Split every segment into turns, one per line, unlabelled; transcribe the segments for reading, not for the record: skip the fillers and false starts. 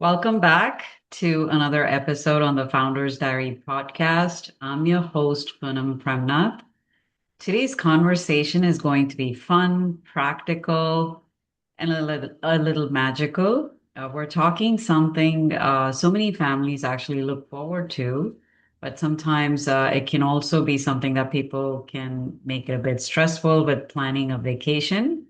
Welcome back to another episode on the Founders Diary podcast. I'm your host, Poonam Premnath. Today's conversation is going to be fun, practical, and a little magical. We're talking something so many families actually look forward to, but sometimes it can also be something that people can make it a bit stressful with planning a vacation.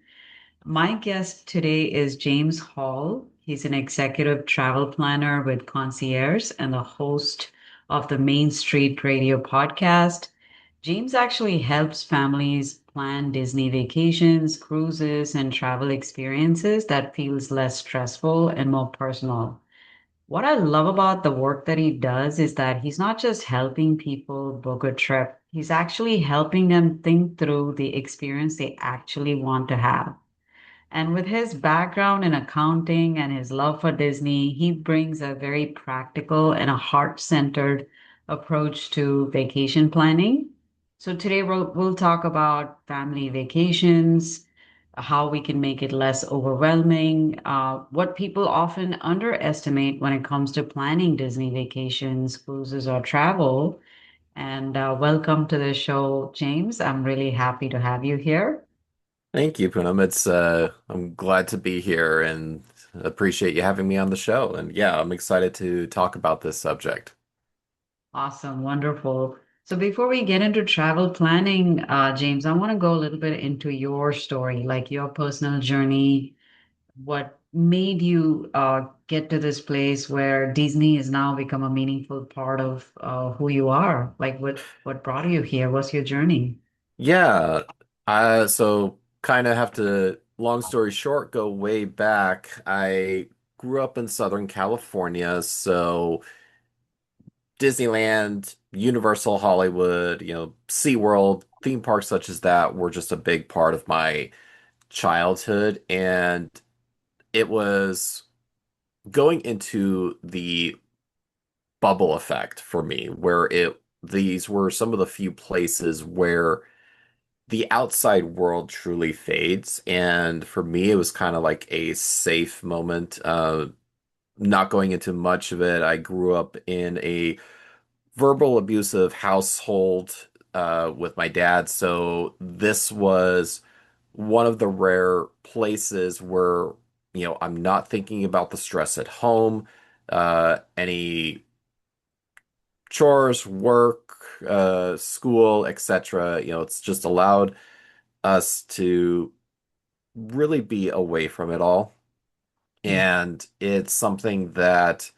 My guest today is James Hall. He's an executive travel planner with ConciEARS and the host of the Main Street Radio podcast. James actually helps families plan Disney vacations, cruises, and travel experiences that feels less stressful and more personal. What I love about the work that he does is that he's not just helping people book a trip, he's actually helping them think through the experience they actually want to have. And with his background in accounting and his love for Disney, he brings a very practical and a heart-centered approach to vacation planning. So today we'll talk about family vacations, how we can make it less overwhelming, what people often underestimate when it comes to planning Disney vacations, cruises, or travel. And welcome to the show, James. I'm really happy to have you here.
Thank you, Poonam. I'm glad to be here and appreciate you having me on the show. And yeah, I'm excited to talk about this subject.
Awesome, wonderful. So before we get into travel planning, James, I want to go a little bit into your story, like your personal journey. What made you get to this place where Disney has now become a meaningful part of who you are? Like what brought you here? What's your journey?
Yeah, so kind of have to, long story short, go way back. I grew up in Southern California, so Disneyland, Universal Hollywood, SeaWorld, theme parks such as that were just a big part of my childhood. And it was going into the bubble effect for me, where it these were some of the few places where the outside world truly fades. And for me, it was kind of like a safe moment. Not going into much of it. I grew up in a verbal abusive household with my dad, so this was one of the rare places where, I'm not thinking about the stress at home, any chores, work, school, etc. It's just allowed us to really be away from it all. And it's something that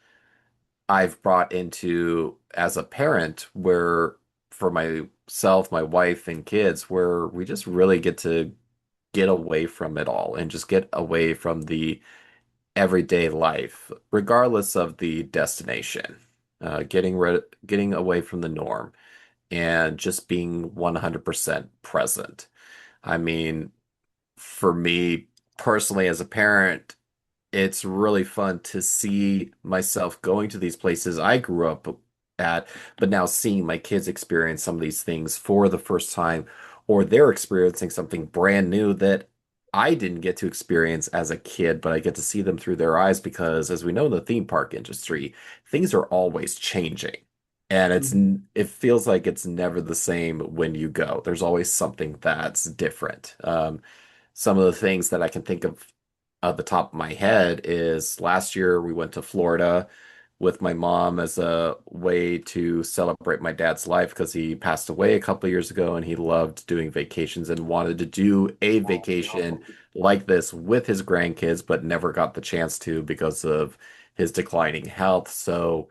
I've brought into as a parent where for myself, my wife, and kids, where we just really get to get away from it all and just get away from the everyday life, regardless of the destination. Getting away from the norm and just being 100% present. I mean, for me personally as a parent, it's really fun to see myself going to these places I grew up at, but now seeing my kids experience some of these things for the first time, or they're experiencing something brand new that I didn't get to experience as a kid, but I get to see them through their eyes because, as we know in the theme park industry, things are always changing. And
Mhm.
it feels like it's never the same when you go. There's always something that's different. Some of the things that I can think of at the top of my head is last year we went to Florida with my mom as a way to celebrate my dad's life because he passed away a couple of years ago and he loved doing vacations and wanted to do a vacation like this with his grandkids, but never got the chance to because of his declining health. So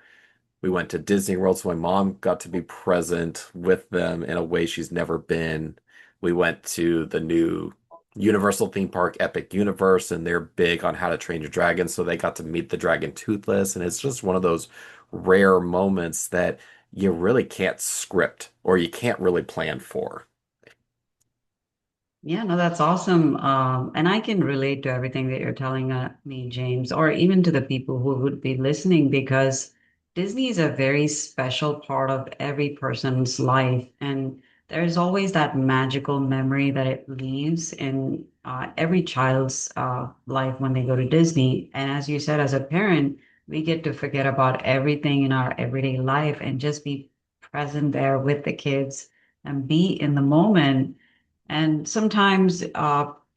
we went to Disney World, so my mom got to be present with them in a way she's never been. We went to the new Universal theme park, Epic Universe, and they're big on How to Train Your Dragon, so they got to meet the dragon Toothless, and it's just one of those rare moments that you really can't script or you can't really plan for.
Yeah, no, that's awesome. And I can relate to everything that you're telling me, James, or even to the people who would be listening, because Disney is a very special part of every person's life. And there's always that magical memory that it leaves in every child's life when they go to Disney. And as you said, as a parent, we get to forget about everything in our everyday life and just be present there with the kids and be in the moment. And sometimes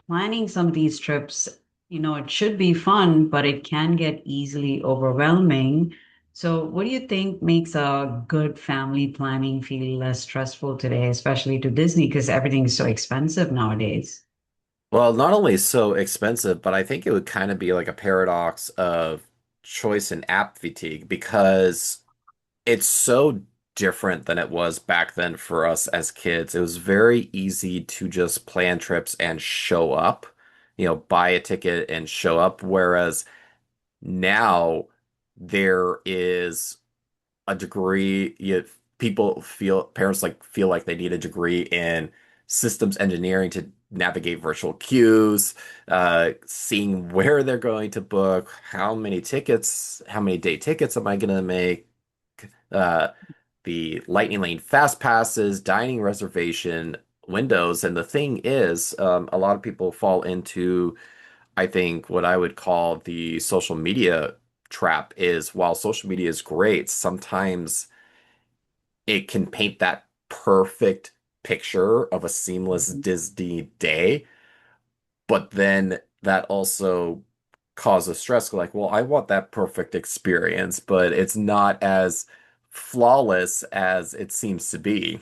planning some of these trips, it should be fun, but it can get easily overwhelming. So, what do you think makes a good family planning feel less stressful today, especially to Disney, because everything is so expensive nowadays?
Well, not only so expensive, but I think it would kind of be like a paradox of choice and app fatigue because it's so different than it was back then for us as kids. It was very easy to just plan trips and show up, buy a ticket and show up. Whereas now there is a degree, people feel, parents like feel like they need a degree in systems engineering to navigate virtual queues, seeing where they're going to book, how many day tickets am I going to make? uh, the Lightning Lane fast passes, dining reservation windows. And the thing is, a lot of people fall into, I think, what I would call the social media trap is while social media is great, sometimes it can paint that perfect picture of a seamless
Mhm.
Disney day, but then that also causes stress. Like, well, I want that perfect experience, but it's not as flawless as it seems to be.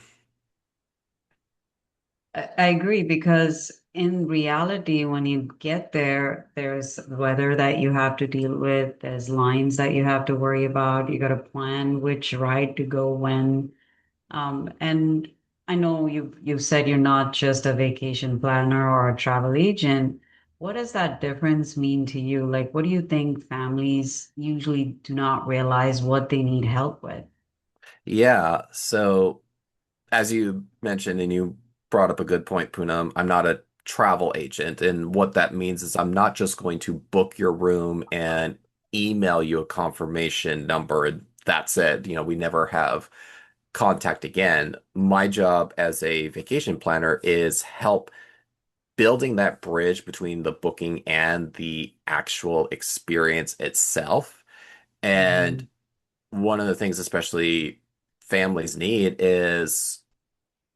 I agree because in reality, when you get there, there's weather that you have to deal with, there's lines that you have to worry about. You got to plan which ride to go when. And I know you've said you're not just a vacation planner or a travel agent. What does that difference mean to you? Like, what do you think families usually do not realize what they need help with?
Yeah, so as you mentioned, and you brought up a good point, Poonam, I'm not a travel agent. And what that means is I'm not just going to book your room and email you a confirmation number and that's it. We never have contact again. My job as a vacation planner is help building that bridge between the booking and the actual experience itself. And
Mhm.
one of the things, especially families need, is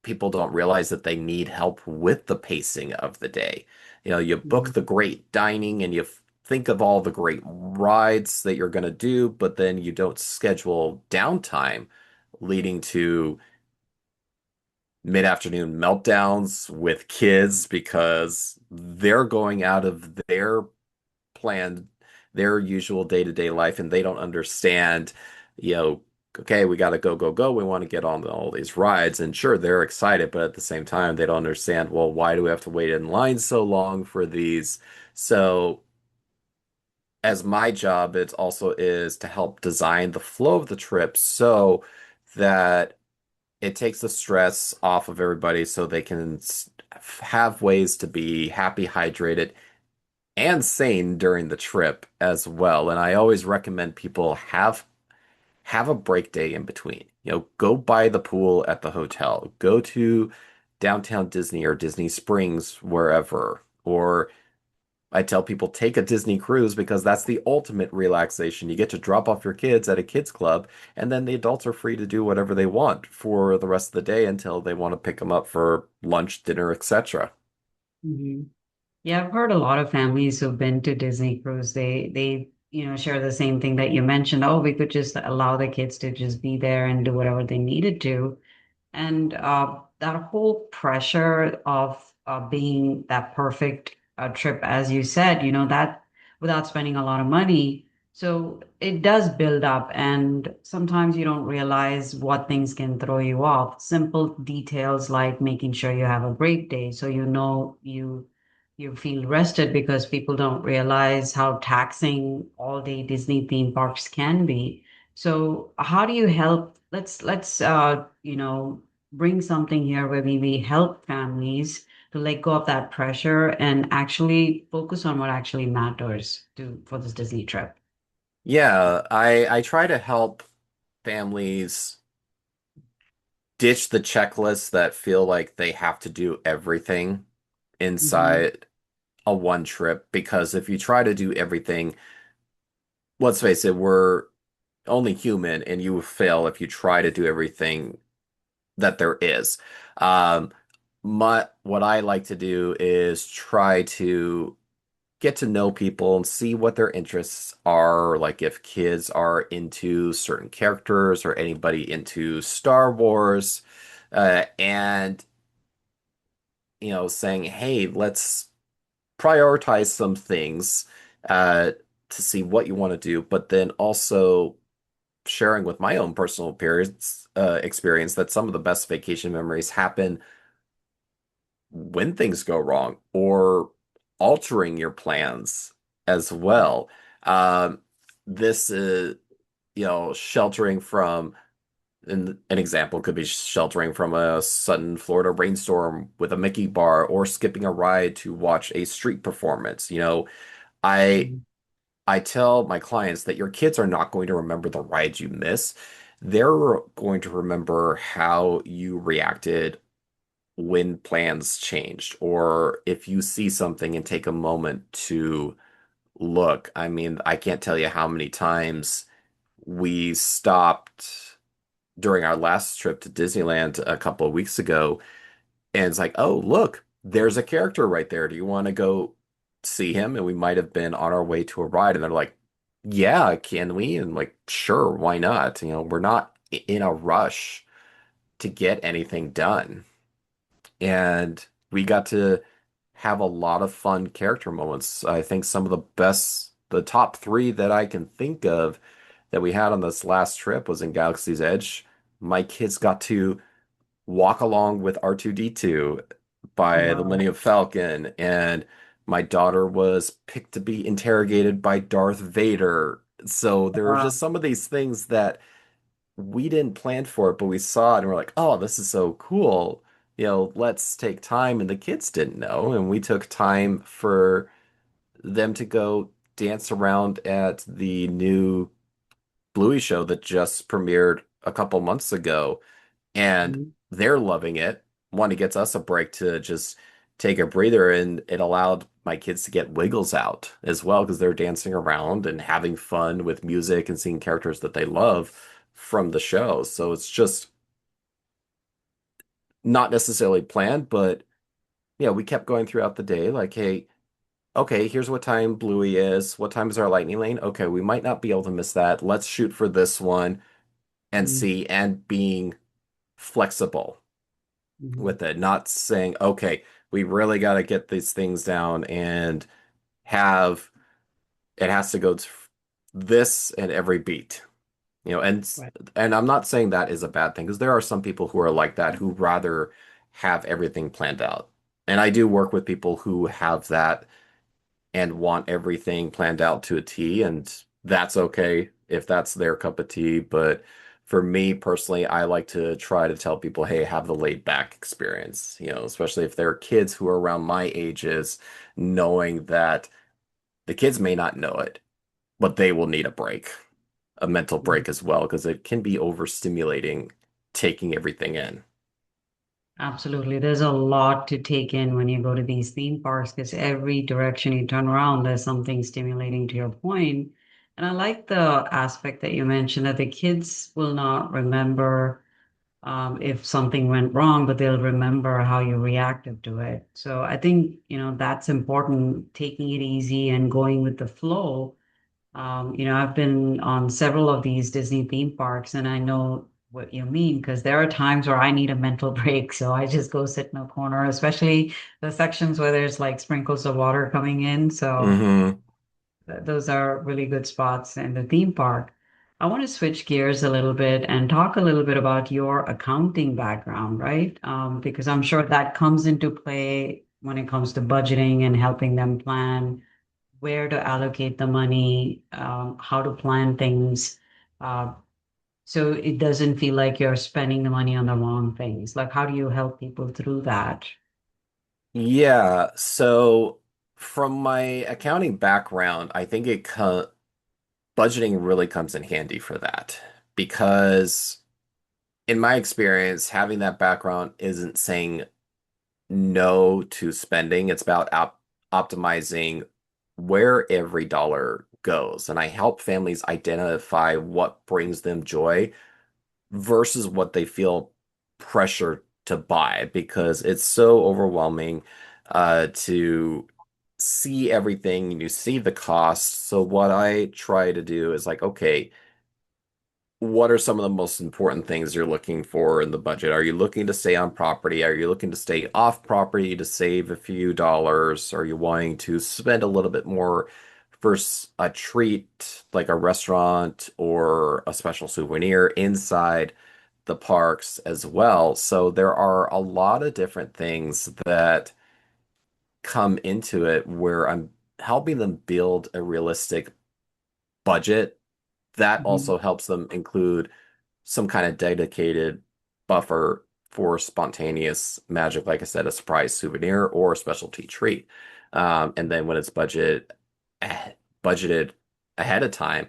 people don't realize that they need help with the pacing of the day. You book
Mhm.
the great dining and you think of all the great rides that you're going to do, but then you don't schedule downtime, leading to mid-afternoon meltdowns with kids because they're going out of planned their usual day-to-day life and they don't understand, you know, okay, we got to go, go, go. We want to get on all these rides. And sure, they're excited, but at the same time, they don't understand, well, why do we have to wait in line so long for these? So, as my job, it also is to help design the flow of the trip so that it takes the stress off of everybody so they can have ways to be happy, hydrated, and sane during the trip as well. And I always recommend people have a break day in between. Go by the pool at the hotel, go to downtown Disney or Disney Springs, wherever. Or I tell people take a Disney cruise because that's the ultimate relaxation. You get to drop off your kids at a kids club, and then the adults are free to do whatever they want for the rest of the day until they want to pick them up for lunch, dinner, etc.
Mhm. Yeah, I've heard a lot of families who've been to Disney cruise. They share the same thing that you mentioned. Oh, we could just allow the kids to just be there and do whatever they needed to. And that whole pressure of being that perfect trip, as you said, that without spending a lot of money. So it does build up, and sometimes you don't realize what things can throw you off. Simple details like making sure you have a break day, so you feel rested because people don't realize how taxing all day Disney theme parks can be. So how do you help? Let's bring something here where we help families to let go of that pressure and actually focus on what actually matters to for this Disney trip.
Yeah, I try to help families ditch the checklists that feel like they have to do everything
Hmm.
inside a one trip because if you try to do everything let's face it, we're only human, and you will fail if you try to do everything that there is. Um, what I like to do is try to get to know people and see what their interests are, like if kids are into certain characters or anybody into Star Wars, and saying, "Hey, let's prioritize some things uh, to see what you want to do," but then also sharing with my own personal experience that some of the best vacation memories happen when things go wrong or altering your plans as well. Um, this is, sheltering from an example could be sheltering from a sudden Florida rainstorm with a Mickey bar or skipping a ride to watch a street performance. I
Mhm.
I tell my clients that your kids are not going to remember the rides you miss. They're going to remember how you reacted when plans changed, or if you see something and take a moment to look. I mean, I can't tell you how many times we stopped during our last trip to Disneyland a couple of weeks ago, and it's like, oh, look, there's a character right there. Do you want to go see him? And we might have been on our way to a ride, and they're like, yeah, can we? And like, sure, why not? We're not in a rush to get anything done. And we got to have a lot of fun character moments. I think some of the best, the top three that I can think of that we had on this last trip was in Galaxy's Edge. My kids got to walk along with R2-D2 by the
Wow.
Millennium Falcon, and my daughter was picked to be interrogated by Darth Vader. So there were
Wow.
just some of these things that we didn't plan for it, but we saw it and we're like, oh, this is so cool. Let's take time. And the kids didn't know. And we took time for them to go dance around at the new Bluey show that just premiered a couple months ago. And
Mhm.
they're loving it. One, it gets us a break to just take a breather. And it allowed my kids to get wiggles out as well because they're dancing around and having fun with music and seeing characters that they love from the show. So it's just not necessarily planned, but yeah, we kept going throughout the day like, hey, okay, here's what time Bluey is. What time is our lightning lane? Okay, we might not be able to miss that. Let's shoot for this one and
Mhm.
see, and being flexible
Mhm.
with it, not saying, okay, we really got to get these things down and have it has to go to this and every beat. And
Right.
I'm not saying that is a bad thing because there are some people who are like that who rather have everything planned out. And I do work with people who have that and want everything planned out to a T, and that's okay if that's their cup of tea. But for me personally, I like to try to tell people, hey, have the laid back experience, especially if there are kids who are around my ages, knowing that the kids may not know it, but they will need a break, a mental
Mhm.
break as well, because it can be overstimulating taking everything in.
Absolutely. There's a lot to take in when you go to these theme parks because every direction you turn around, there's something stimulating to your point. And I like the aspect that you mentioned that the kids will not remember if something went wrong, but they'll remember how you reacted to it. So I think, that's important, taking it easy and going with the flow. I've been on several of these Disney theme parks, and I know what you mean because there are times where I need a mental break. So I just go sit in a corner, especially the sections where there's like sprinkles of water coming in. So
Hmm.
those are really good spots in the theme park. I want to switch gears a little bit and talk a little bit about your accounting background, right? Because I'm sure that comes into play when it comes to budgeting and helping them plan where to allocate the money, how to plan things, uh, so it doesn't feel like you're spending the money on the wrong things. Like, how do you help people through that?
Yeah, so from my accounting background, I think budgeting really comes in handy for that because in my experience, having that background isn't saying no to spending. It's about optimizing where every dollar goes. And I help families identify what brings them joy versus what they feel pressure to buy because it's so overwhelming to see everything and you see the cost. So what I try to do is like, okay, what are some of the most important things you're looking for in the budget? Are you looking to stay on property? Are you looking to stay off property to save a few dollars? Are you wanting to spend a little bit more for a treat like a restaurant or a special souvenir inside the parks as well? So there are a lot of different things that come into it where I'm helping them build a realistic budget that
Mhm.
also helps them include some kind of dedicated buffer for spontaneous magic, like I said, a surprise souvenir or a specialty treat. And then when it's eh, budgeted ahead of time,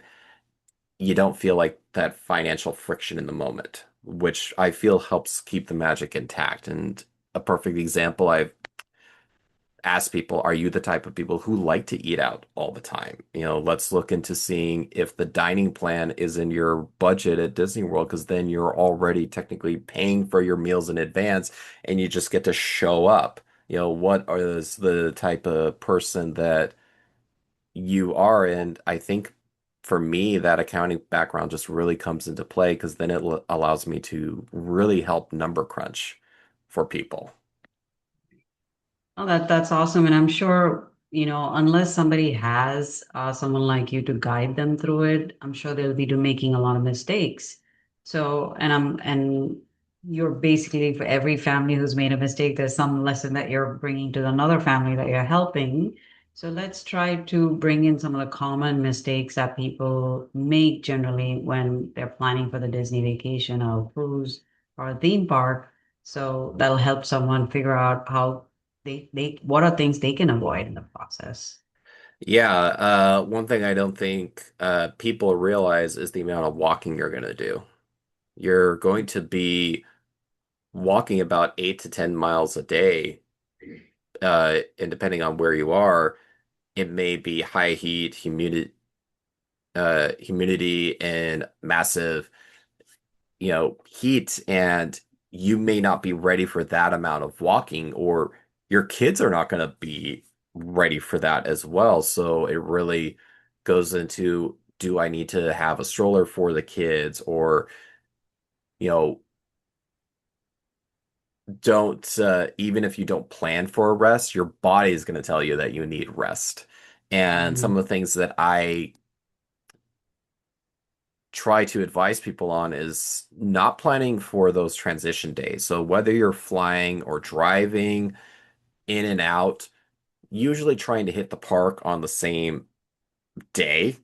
you don't feel like that financial friction in the moment, which I feel helps keep the magic intact. And a perfect example, I've ask people, are you the type of people who like to eat out all the time? Let's look into seeing if the dining plan is in your budget at Disney World, because then you're already technically paying for your meals in advance and you just get to show up. What is the type of person that you are? And I think for me, that accounting background just really comes into play because then it allows me to really help number crunch for people.
Oh, that's awesome. And I'm sure, unless somebody has someone like you to guide them through it, I'm sure they'll be making a lot of mistakes. So, and you're basically for every family who's made a mistake, there's some lesson that you're bringing to another family that you're helping. So let's try to bring in some of the common mistakes that people make generally when they're planning for the Disney vacation or a cruise or a theme park. So that'll help someone figure out how they what are things they can avoid in the process.
Yeah, one thing I don't think people realize is the amount of walking you're going to do. You're going to be walking about 8 to 10 miles a day, and depending on where you are, it may be high heat, humidity, and massive, heat, and you may not be ready for that amount of walking, or your kids are not going to be ready for that as well. So it really goes into, do I need to have a stroller for the kids, or, you know, don't, even if you don't plan for a rest, your body is going to tell you that you need rest. And some
Mhm.
of the things that I try to advise people on is not planning for those transition days. So whether you're flying or driving in and out, usually trying to hit the park on the same day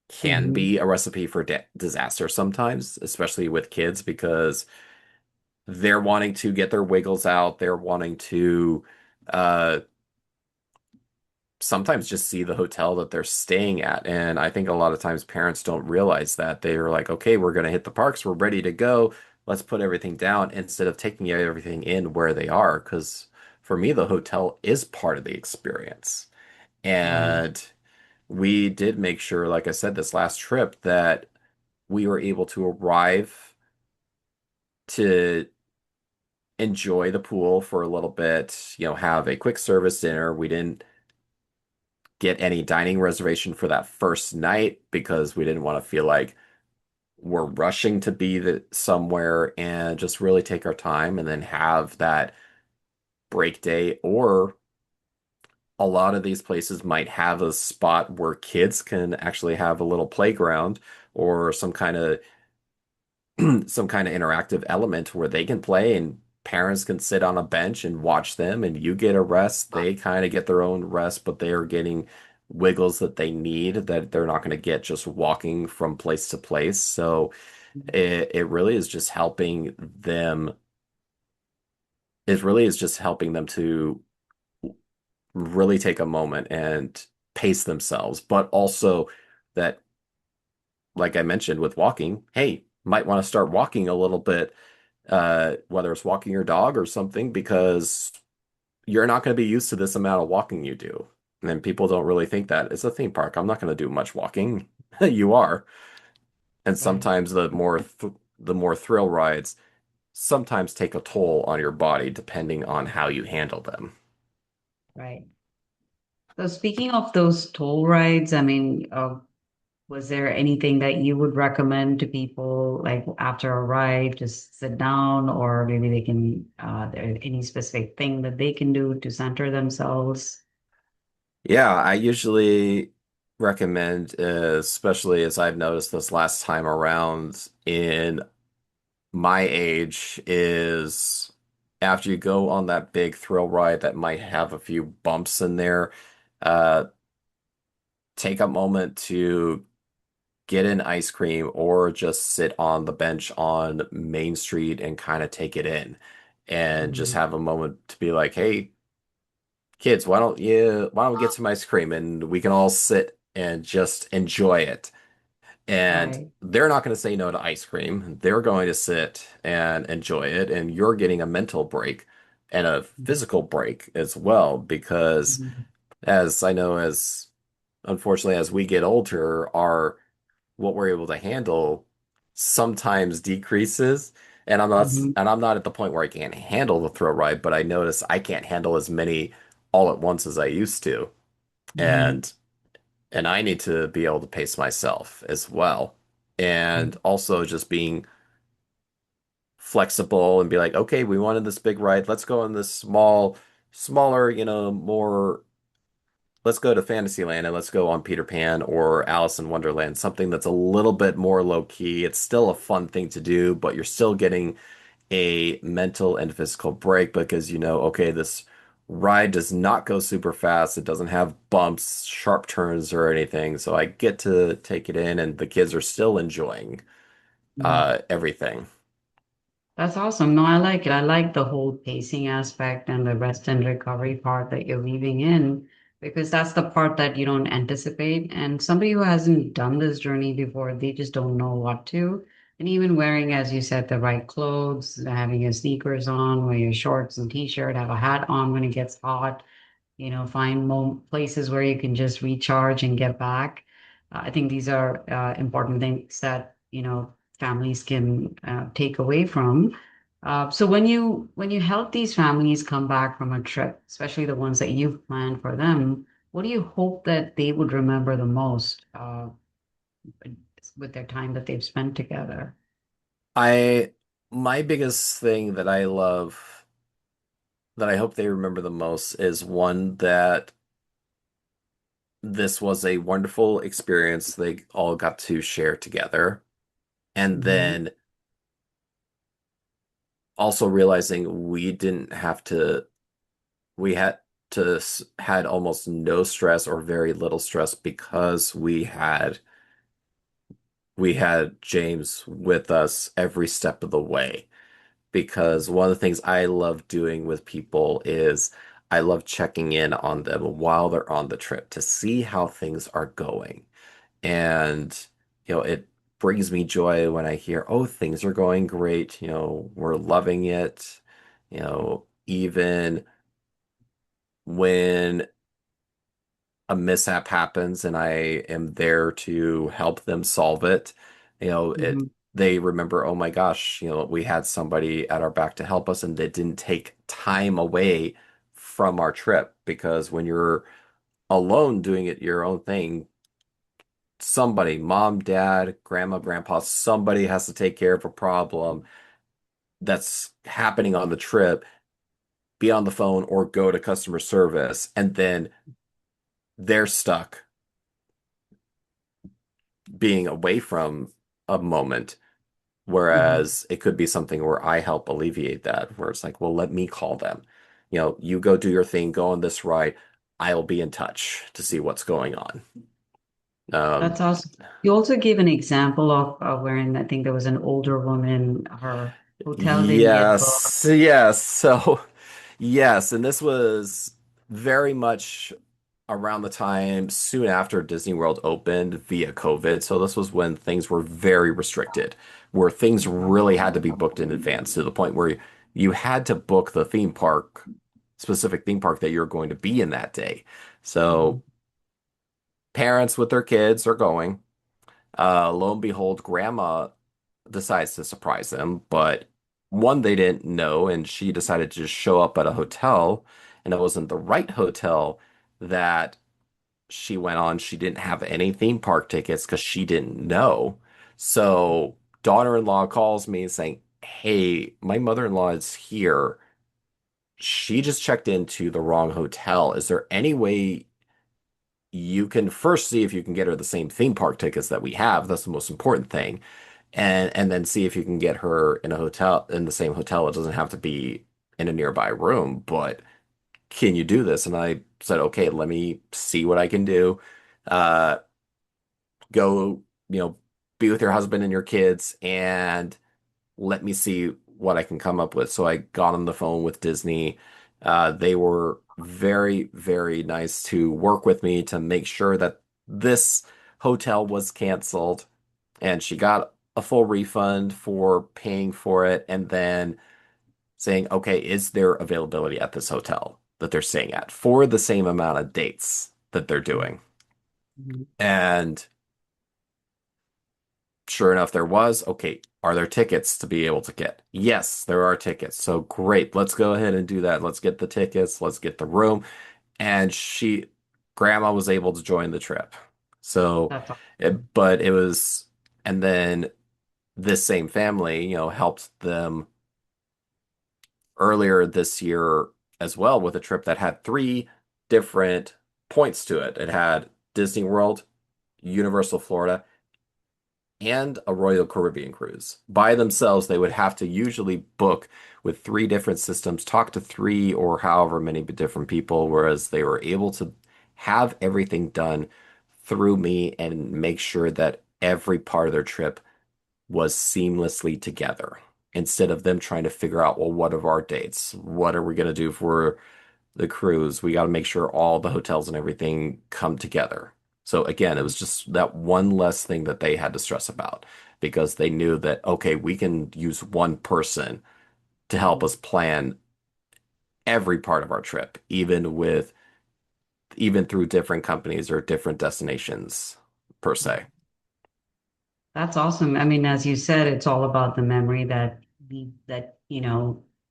can
Mhm.
be a recipe for disaster sometimes, especially with kids, because they're wanting to get their wiggles out. They're wanting to uh, sometimes just see the hotel that they're staying at. And I think a lot of times parents don't realize that they're like, okay, we're going to hit the parks. We're ready to go. Let's put everything down instead of taking everything in where they are. Because for me, the hotel is part of the experience.
Right.
And we did make sure, like I said, this last trip that we were able to arrive to enjoy the pool for a little bit, have a quick service dinner. We didn't get any dining reservation for that first night because we didn't want to feel like we're rushing to be somewhere, and just really take our time and then have that break day. Or a lot of these places might have a spot where kids can actually have a little playground or some kind of interactive element where they can play and parents can sit on a bench and watch them, and you get a rest. They kind of get their own rest, but they are getting wiggles that they need that they're not going to get just walking from place to place. So it really is just helping them. It really is just helping them to really take a moment and pace themselves, but also that, like I mentioned with walking, hey, might want to start walking a little bit, whether it's walking your dog or something, because you're not going to be used to this amount of walking you do. And people don't really think that it's a theme park. I'm not going to do much walking. You are. And
Right,
sometimes the more thrill rides sometimes take a toll on your body depending on how you handle them.
right. So speaking of those toll rides, I mean, was there anything that you would recommend to people like after a ride, just sit down, or maybe they can, there any specific thing that they can do to center themselves?
Yeah, I usually recommend, especially as I've noticed this last time around in my age, is after you go on that big thrill ride that might have a few bumps in there, uh, take a moment to get an ice cream or just sit on the bench on Main Street and kind of take it in and just
Mhm.
have a moment to be like, hey, kids, why don't we get some ice cream and we can all sit and just enjoy it. And
Right.
they're not going to say no to ice cream. They're going to sit and enjoy it. And you're getting a mental break and a physical break as well, because
Mhm.
as I know, as unfortunately, as we get older, our what we're able to handle sometimes decreases.
Mhm.
And I'm not at the point where I can't handle the thrill ride, but I notice I can't handle as many all at once as I used to.
Mhm.
And I need to be able to pace myself as well. And
Mhm.
also just being flexible and be like, okay, we wanted this big ride. Let's go on this smaller, more let's go to Fantasyland and let's go on Peter Pan or Alice in Wonderland, something that's a little bit more low key. It's still a fun thing to do, but you're still getting a mental and physical break because okay, this ride does not go super fast. It doesn't have bumps, sharp turns, or anything. So I get to take it in, and the kids are still enjoying
Mhm.
everything.
That's awesome. No, I like it. I like the whole pacing aspect and the rest and recovery part that you're weaving in because that's the part that you don't anticipate. And somebody who hasn't done this journey before, they just don't know what to. And even wearing, as you said, the right clothes, having your sneakers on, wear your shorts and t-shirt, have a hat on when it gets hot, find places where you can just recharge and get back. I think these are important things that, families can take away from. So when you help these families come back from a trip, especially the ones that you've planned for them, what do you hope that they would remember the most with their time that they've spent together?
I My biggest thing that I love that I hope they remember the most is one that this was a wonderful experience they all got to share together. And
Hmm.
then also realizing we didn't have to, we had almost no stress or very little stress because we had James with us every step of the way. Because one of the things I love doing with people is I love checking in on them while they're on the trip to see how things are going. And, it brings me joy when I hear, oh, things are going great. We're loving it. Even when a mishap happens and I am there to help them solve it,
Hmm.
they remember, oh my gosh, we had somebody at our back to help us and it didn't take time away from our trip because when you're alone doing it your own thing, somebody, mom, dad, grandma, grandpa, somebody has to take care of a problem that's happening on the trip, be on the phone or go to customer service, and then they're stuck being away from a moment.
Hmm.
Whereas it could be something where I help alleviate that, where it's like, well, let me call them. You go do your thing, go on this ride. I'll be in touch to see what's going on. Um,
That's awesome. You also gave an example of wherein I think there was an older woman, her hotel didn't get booked.
yes. So, yes. And this was very much around the time soon after Disney World opened via COVID. So, this was when things were very restricted, where things really had to be booked in advance to the point where you had to book the theme park specific theme park that you're going to be in that day. So
Mhm.
parents with their kids are going. Lo and behold, grandma decides to surprise them, but one, they didn't know, and she decided to just show up at a hotel, and it wasn't the right hotel that she went on. She didn't have any theme park tickets because she didn't know. So daughter-in-law calls me saying, "Hey, my mother-in-law is here. She just checked into the wrong hotel. Is there any way you can first see if you can get her the same theme park tickets that we have? That's the most important thing. And then see if you can get her in a hotel in the same hotel. It doesn't have to be in a nearby room, but can you do this?" And I said, "Okay, let me see what I can do. Uh, go, be with your husband and your kids and let me see what I can come up with." So I got on the phone with Disney. They were very, very nice to work with me to make sure that this hotel was canceled, and she got a full refund for paying for it and then saying, "Okay, is there availability at this hotel that they're staying at for the same amount of dates that they're doing?"
Mhm.
And sure enough, there was. Okay, are there tickets to be able to get? Yes, there are tickets. So great. Let's go ahead and do that. Let's get the tickets. Let's get the room. And grandma was able to join the trip. So,
That's awesome.
but it was, and then this same family, helped them earlier this year as well with a trip that had three different points to it. It had Disney World, Universal Florida, and a Royal Caribbean cruise. By themselves, they would have to usually book with three different systems, talk to three or however many different people, whereas they were able to have everything done through me and make sure that every part of their trip was seamlessly together instead of them trying to figure out, well, what are our dates? What are we going to do for the cruise? We got to make sure all the hotels and everything come together. So again, it was just that one less thing that they had to stress about because they knew that, okay, we can use one person to help
Mhm.
us plan every part of our trip, even through different companies or different destinations per se.
That's awesome. I mean, as you said, it's all about the memory that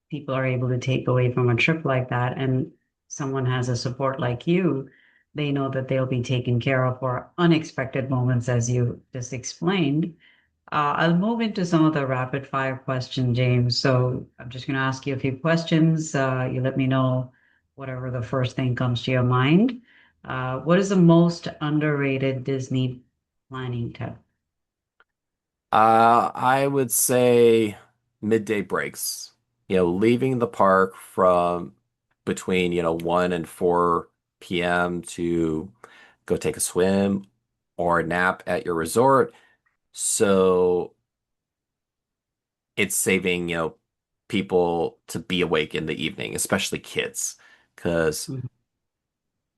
people are able to take away from a trip like that. And someone has a support like you, they know that they'll be taken care of for unexpected moments, as you just explained. I'll move into some of the rapid fire questions, James. So I'm just going to ask you a few questions. You let me know whatever the first thing comes to your mind. What is the most underrated Disney planning tip?
I would say midday breaks. Leaving the park from between, 1 and 4 p.m. to go take a swim or a nap at your resort. So it's saving, people to be awake in the evening, especially kids, because
Mhm.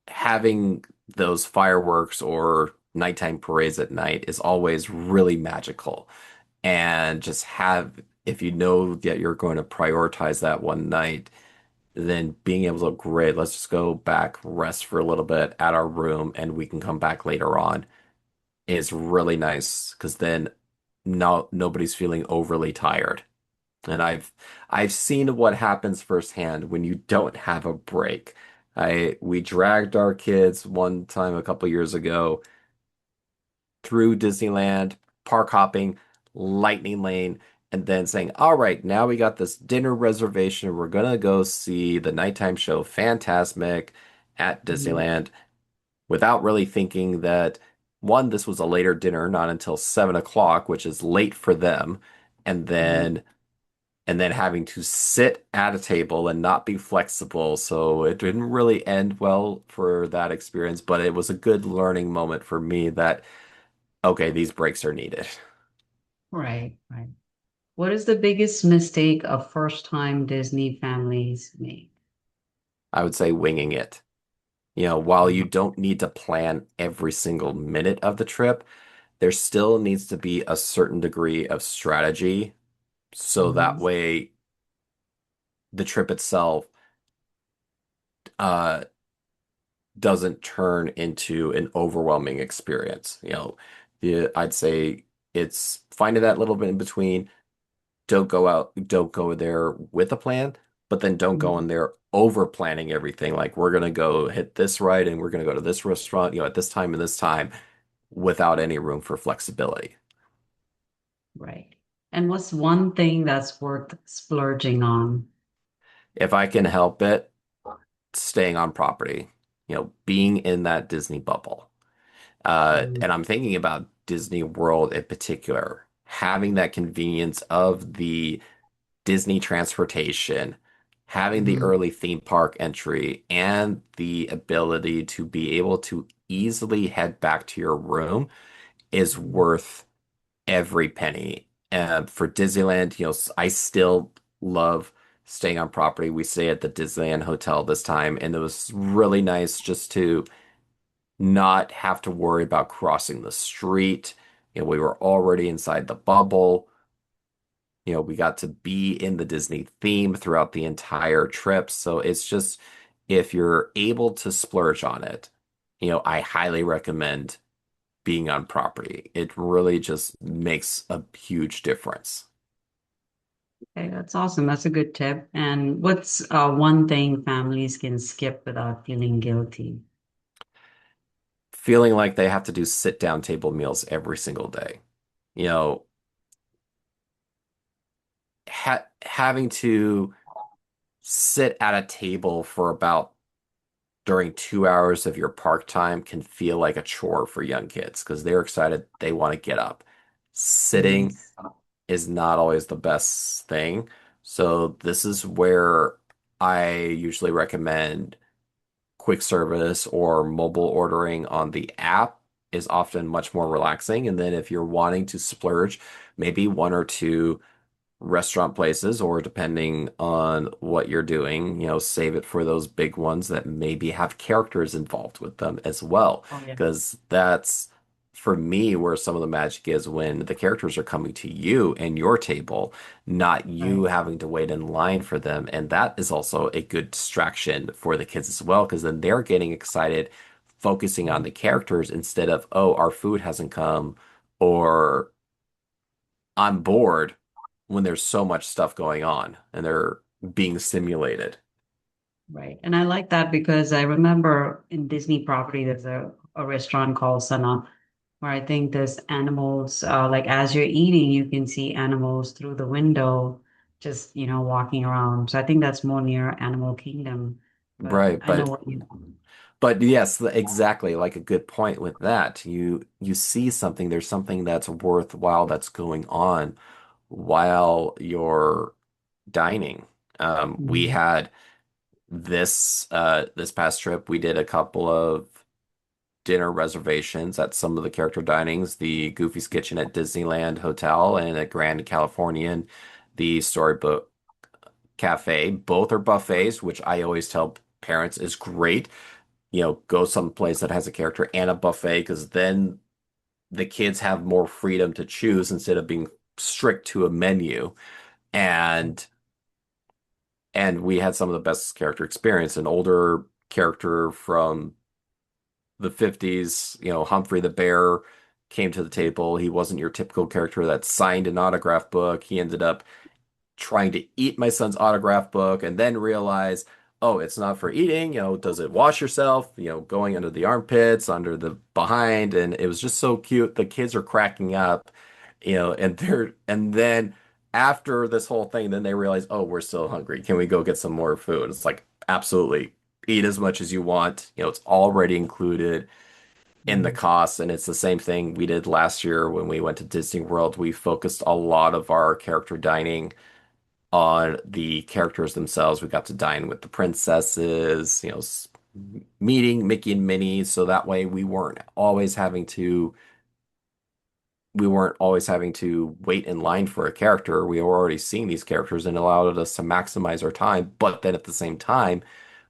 having those fireworks or nighttime parades at night is always really magical. And just if you know that you're going to prioritize that one night, then being able to, great, let's just go back, rest for a little bit at our room, and we can come back later on is really nice because then nobody's feeling overly tired. And I've seen what happens firsthand when you don't have a break. We dragged our kids one time a couple years ago through Disneyland, park hopping, Lightning Lane, and then saying, "All right, now we got this dinner reservation. We're gonna go see the nighttime show Fantasmic at
Mhm.
Disneyland," without really thinking that one, this was a later dinner, not until 7 o'clock, which is late for them, and
Mhm.
then having to sit at a table and not be flexible. So it didn't really end well for that experience, but it was a good learning moment for me that, okay, these breaks are needed.
Right, right. What is the biggest mistake of first-time Disney families make?
I would say winging it. While you
Mhm.
don't need to plan every single minute of the trip, there still needs to be a certain degree of strategy. So that
Mhm.
way, the trip itself uh, doesn't turn into an overwhelming experience. I'd say it's finding that little bit in between. Don't go there with a plan, but then don't go in
Mhm.
there over planning everything. Like we're gonna go hit this right and we're gonna go to this restaurant, at this time and this time without any room for flexibility.
Right. And what's one thing that's worth splurging on?
If I can help it, staying on property, being in that Disney bubble.
Mm,
And I'm thinking about Disney World in particular, having that convenience of the Disney transportation, having the
mhm,
early theme park entry, and the ability to be able to easily head back to your room is
mhm.
worth every penny. For Disneyland, I still love staying on property. We stay at the Disneyland Hotel this time, and it was really nice just to not have to worry about crossing the street. We were already inside the bubble. We got to be in the Disney theme throughout the entire trip. So it's just, if you're able to splurge on it, I highly recommend being on property. It really just makes a huge difference.
Okay, that's awesome. That's a good tip. And what's one thing families can skip without feeling guilty?
Feeling like they have to do sit down table meals every single day. You know, having to sit at a table for about during 2 hours of your park time can feel like a chore for young kids because they're excited, they want to get up. Sitting
Yes.
is not always the best thing. So this is where I usually recommend quick service or mobile ordering on the app is often much more relaxing. And then if you're wanting to splurge, maybe one or two restaurant places, or depending on what you're doing, save it for those big ones that maybe have characters involved with them as well.
Oh, yeah.
Because that's for me where some of the magic is when the characters are coming to you and your table, not you
Right.
having to wait in line for them. And that is also a good distraction for the kids as well, because then they're getting excited, focusing on
Mm.
the characters instead of, oh, our food hasn't come, or I'm bored when there's so much stuff going on and they're being simulated.
Right. And I like that because I remember in Disney property, there's a restaurant called Sana where I think there's animals, like as you're eating, you can see animals through the window, just, walking around. So I think that's more near Animal Kingdom. But
Right,
I know what you,
but yes, exactly, like a good point with that. You see something, there's something that's worthwhile that's going on while you're dining. We
Mhm.
had this past trip, we did a couple of dinner reservations at some of the character dinings, the Goofy's Kitchen at Disneyland Hotel and at Grand Californian, the Storybook Cafe. Both are buffets, which I always tell parents is great. Go someplace that has a character and a buffet because then the kids have more freedom to choose instead of being strict to a menu. And we had some of the best character experience. An older character from the 50s, Humphrey the Bear came to the table. He wasn't your typical character that signed an autograph book. He ended up trying to eat my son's autograph book and then realize, oh, it's not for eating. Does it wash yourself? Going under the armpits, under the behind. And it was just so cute. The kids are cracking up, and then after this whole thing, then they realize, oh, we're still hungry. Can we go get some more food? It's like, absolutely. Eat as much as you want. It's already included in the
Mhm.
cost. And it's the same thing we did last year when we went to Disney World. We focused a lot of our character dining on the characters themselves. We got to dine with the princesses, meeting Mickey and Minnie, so that way we weren't always having to wait in line for a character. We were already seeing these characters and it allowed us to maximize our time, but then at the same time,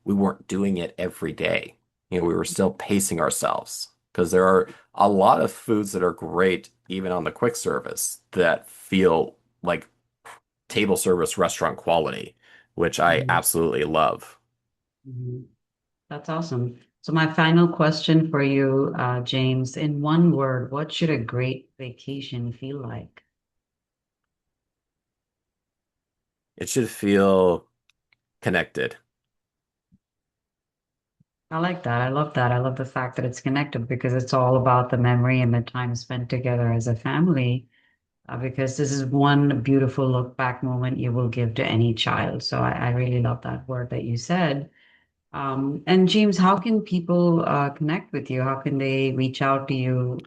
we weren't doing it every day. We were still pacing ourselves because there are a lot of foods that are great even on the quick service that feel like table service restaurant quality, which I
Mhm.
absolutely love.
Mhm. That's awesome. So my final question for you, James, in one word, what should a great vacation feel like?
It should feel connected.
I like that. I love that. I love the fact that it's connected because it's all about the memory and the time spent together as a family. Because this is one beautiful look back moment you will give to any child. So I really love that word that you said. And James, how can people connect with you? How can they reach out to you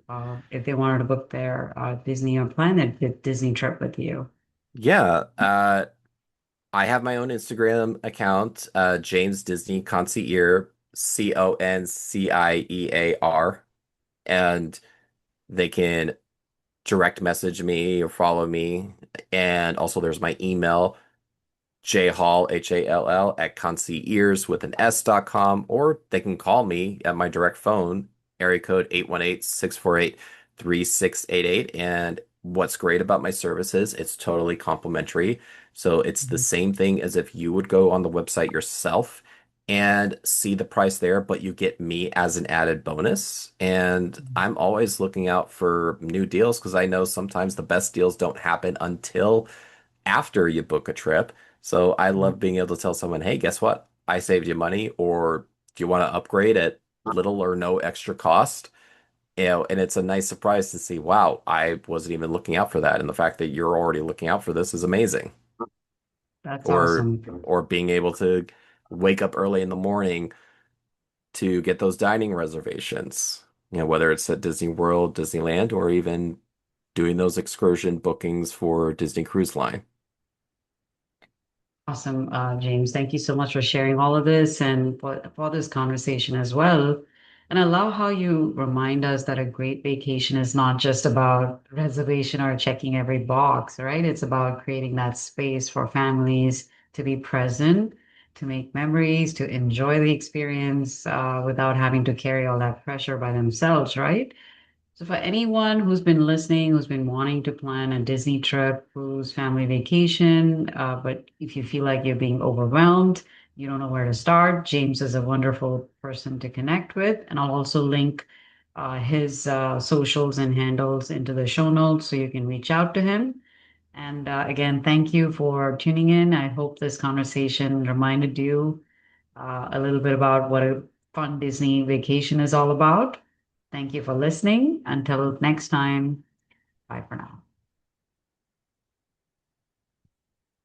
if they wanted to book their Disney or Planet Disney trip with you?
Yeah, I have my own Instagram account, James Disney Concierge, ConciEAR, and they can direct message me or follow me. And also, there's my email, jhall, Hall, at concierge with an S.com, or they can call me at my direct phone, area code 818-648-3688. And what's great about my service is it's totally complimentary. So it's the
Mhm.
same thing as if you would go on the website yourself and see the price there, but you get me as an added bonus. And I'm always looking out for new deals because I know sometimes the best deals don't happen until after you book a trip. So I love being able to tell someone, hey, guess what? I saved you money, or do you want to upgrade at little or no extra cost? And it's a nice surprise to see, wow, I wasn't even looking out for that. And the fact that you're already looking out for this is amazing.
That's awesome.
Or being able to wake up early in the morning to get those dining reservations. Whether it's at Disney World, Disneyland, or even doing those excursion bookings for Disney Cruise Line.
Awesome, James. Thank you so much for sharing all of this and for this conversation as well. And I love how you remind us that a great vacation is not just about reservation or checking every box, right? It's about creating that space for families to be present, to make memories, to enjoy the experience without having to carry all that pressure by themselves, right? So, for anyone who's been listening, who's been wanting to plan a Disney trip, cruise, family vacation, but if you feel like you're being overwhelmed, you don't know where to start, James is a wonderful person to connect with. And I'll also link his socials and handles into the show notes so you can reach out to him. And again, thank you for tuning in. I hope this conversation reminded you a little bit about what a fun Disney vacation is all about. Thank you for listening. Until next time, bye for now.